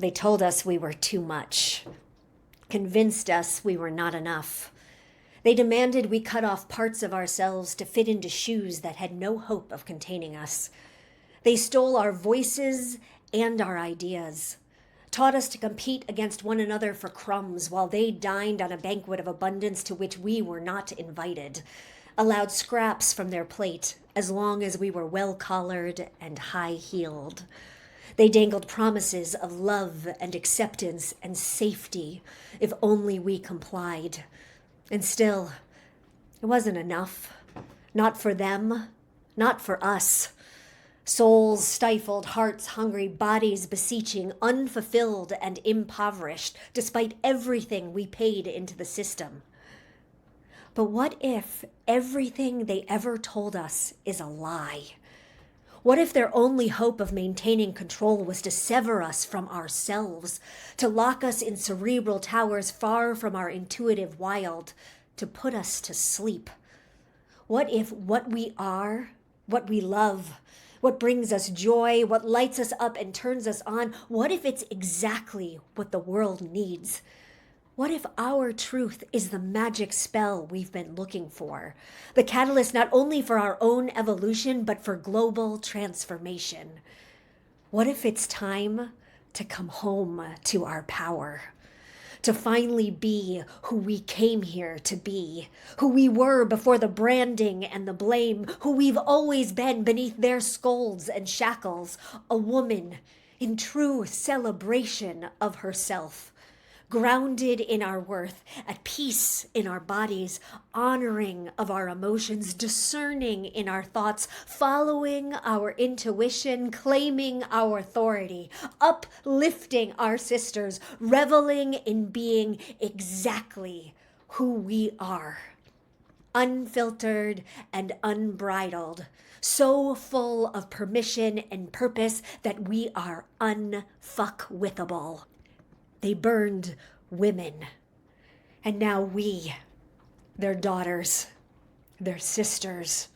They told us we were too much, convinced us we were not enough. They demanded we cut off parts of ourselves to fit into shoes that had no hope of containing us. They stole our voices and our ideas, taught us to compete against one another for crumbs while they dined on a banquet of abundance to which we were not invited, allowed scraps from their plate as long as we were well-collared and high-heeled. They dangled promises of love and acceptance and safety if only we complied. And still, it wasn't enough. Not for them, not for us. Souls stifled, hearts hungry, bodies beseeching, unfulfilled and impoverished, despite everything we paid into the system. But what if everything they ever told us is a lie? What if their only hope of maintaining control was to sever us from ourselves, to lock us in cerebral towers far from our intuitive wild, to put us to sleep? What if what we are, what we love, what brings us joy, what lights us up and turns us on, what if it's exactly what the world needs? What if our truth is the magic spell we've been looking for? The catalyst not only for our own evolution, but for global transformation? What if it's time to come home to our power? To finally be who we came here to be, who we were before the branding and the blame, who we've always been beneath their scolds and shackles, a woman in true celebration of herself. Grounded in our worth, at peace in our bodies, honoring of our emotions, discerning in our thoughts, following our intuition, claiming our authority, uplifting our sisters, reveling in being exactly who we are. Unfiltered and unbridled, so full of permission and purpose that we are unfuckwithable. They burned women, and now we, their daughters, their sisters,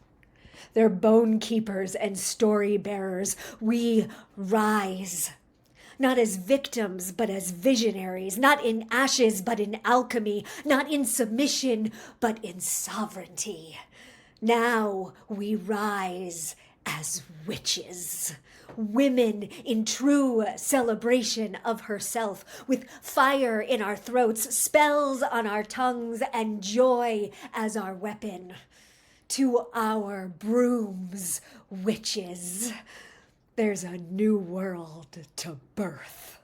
their bone keepers and story bearers, we rise, not as victims, but as visionaries, not in ashes, but in alchemy, not in submission, but in sovereignty. Now we rise as witches. Women in true celebration of herself, with fire in our throats, spells on our tongues, and joy as our weapon. To our brooms, witches, there's a new world to birth.